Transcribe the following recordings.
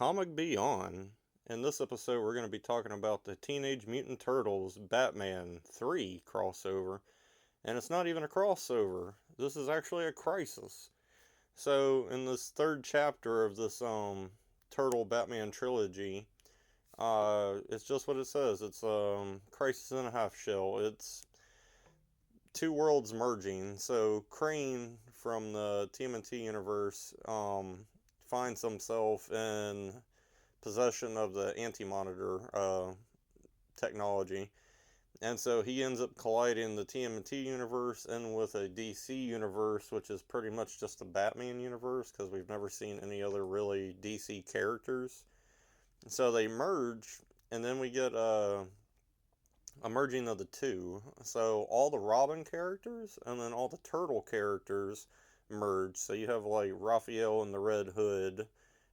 Comic Beyond. In this episode, we're going to be talking about the Teenage Mutant Turtles Batman 3 crossover. And it's not even a crossover, this is actually a crisis. So, in this third chapter of this Turtle Batman trilogy, it's just what it says. It's crisis in a half shell. It's two worlds merging. So Crane from the TMNT universe finds himself in possession of the anti-monitor technology, and so he ends up colliding the TMNT universe in with a DC universe, which is pretty much just a Batman universe because we've never seen any other really DC characters. So they merge, and then we get a merging of the two. So all the Robin characters and then all the Turtle characters merge. So you have like Raphael and the Red Hood,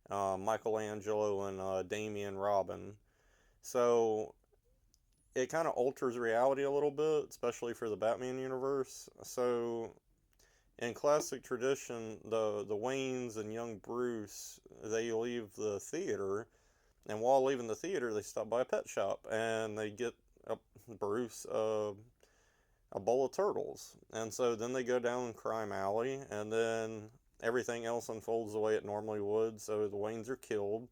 Michelangelo and Damian Robin. So it kind of alters reality a little bit, especially for the Batman universe. So in classic tradition, the Waynes and young Bruce, they leave the theater, and while leaving the theater, they stop by a pet shop and they get Bruce a bowl of turtles. And so then they go down Crime Alley, and then everything else unfolds the way it normally would. So the Waynes are killed,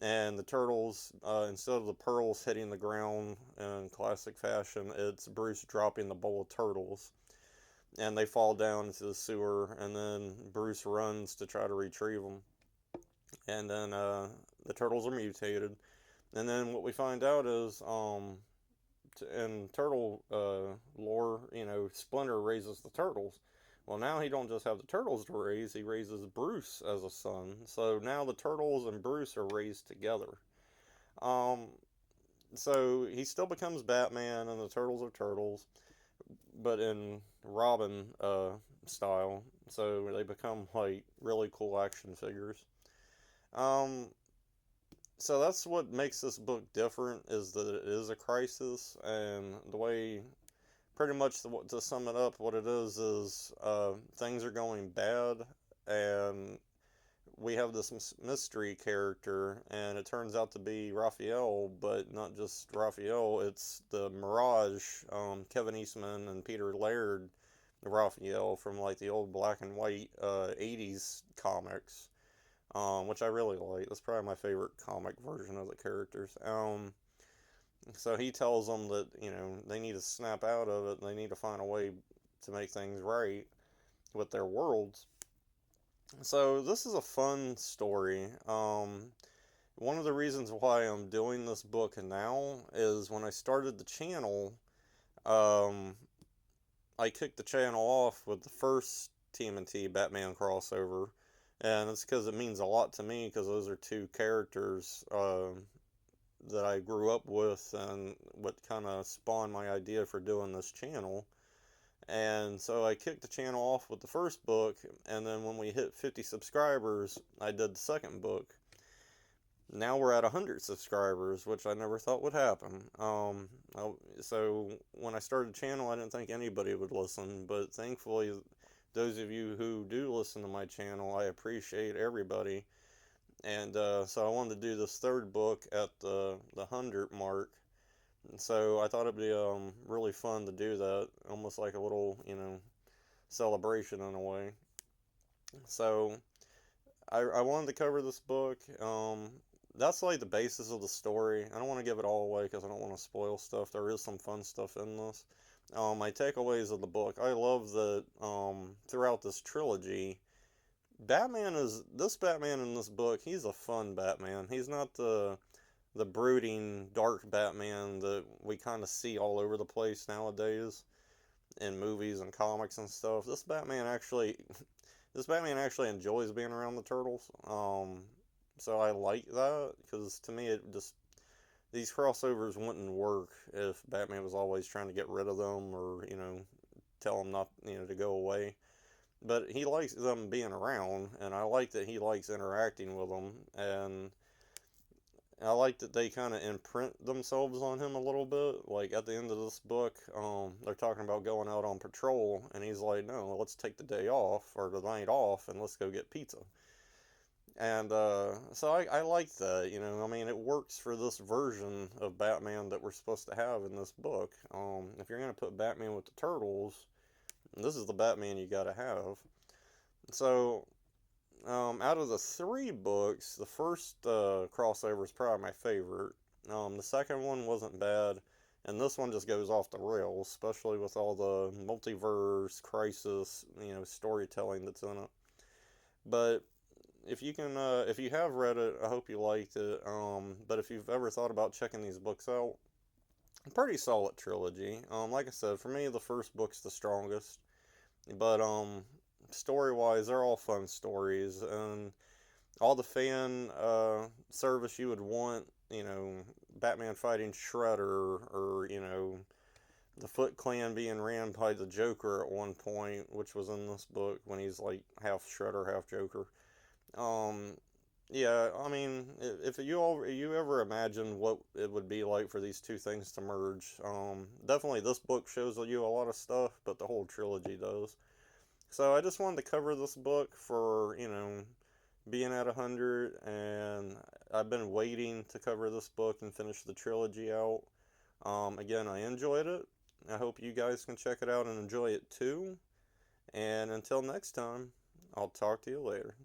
and the turtles, instead of the pearls hitting the ground in classic fashion, it's Bruce dropping the bowl of turtles. And they fall down into the sewer, and then Bruce runs to try to retrieve them. And then the turtles are mutated. And then what we find out is in turtle lore, Splinter raises the turtles. Well, now he don't just have the turtles to raise; he raises Bruce as a son. So now the turtles and Bruce are raised together. Um, so he still becomes Batman, and the turtles are turtles, but in Robin style. So they become like really cool action figures. Um, so that's what makes this book different, is that it is a crisis, and the way, pretty much to sum it up, what it is things are going bad, and we have this mystery character, and it turns out to be Raphael, but not just Raphael, it's the Mirage, Kevin Eastman and Peter Laird Raphael from like the old black and white 80s comics, which I really like. That's probably my favorite comic version of the characters. So he tells them that, they need to snap out of it and they need to find a way to make things right with their worlds. So this is a fun story. One of the reasons why I'm doing this book now is when I started the channel, um, I kicked the channel off with the first TMNT Batman crossover, and it's because it means a lot to me because those are two characters that I grew up with and what kind of spawned my idea for doing this channel. And so I kicked the channel off with the first book, and then when we hit 50 subscribers, I did the second book. Now we're at 100 subscribers, which I never thought would happen. So when I started the channel, I didn't think anybody would listen, but thankfully, those of you who do listen to my channel, I appreciate everybody. And so I wanted to do this third book at the 100 mark. And so I thought it'd be really fun to do that, almost like a little, celebration in a way. So I wanted to cover this book. That's like the basis of the story. I don't want to give it all away because I don't want to spoil stuff. There is some fun stuff in this. My takeaways of the book. I love that throughout this trilogy, this Batman in this book, he's a fun Batman. He's not the brooding, dark Batman that we kind of see all over the place nowadays in movies and comics and stuff. This Batman actually enjoys being around the turtles. So I like that because to me these crossovers wouldn't work if Batman was always trying to get rid of them or tell them not to go away. But he likes them being around, and I like that he likes interacting with them, and I like that they kind of imprint themselves on him a little bit. Like at the end of this book, they're talking about going out on patrol, and he's like, "No, let's take the day off or the night off, and let's go get pizza." And so I like that, you know. I mean, it works for this version of Batman that we're supposed to have in this book. If you're gonna put Batman with the Turtles, this is the Batman you gotta have. So, out of the three books, the first crossover is probably my favorite. The second one wasn't bad, and this one just goes off the rails, especially with all the multiverse crisis, you know, storytelling that's in it. But if you have read it, I hope you liked it. But if you've ever thought about checking these books out, pretty solid trilogy. Like I said, for me, the first book's the strongest. But story wise, they're all fun stories, and all the fan service you would want. You know, Batman fighting Shredder, or you know, the Foot Clan being ran by the Joker at one point, which was in this book when he's like half Shredder, half Joker. Um, yeah, I mean, if you ever imagined what it would be like for these two things to merge, definitely this book shows you a lot of stuff, but the whole trilogy does. So I just wanted to cover this book for, you know, being at 100, and I've been waiting to cover this book and finish the trilogy out. Again, I enjoyed it. I hope you guys can check it out and enjoy it too. And until next time, I'll talk to you later.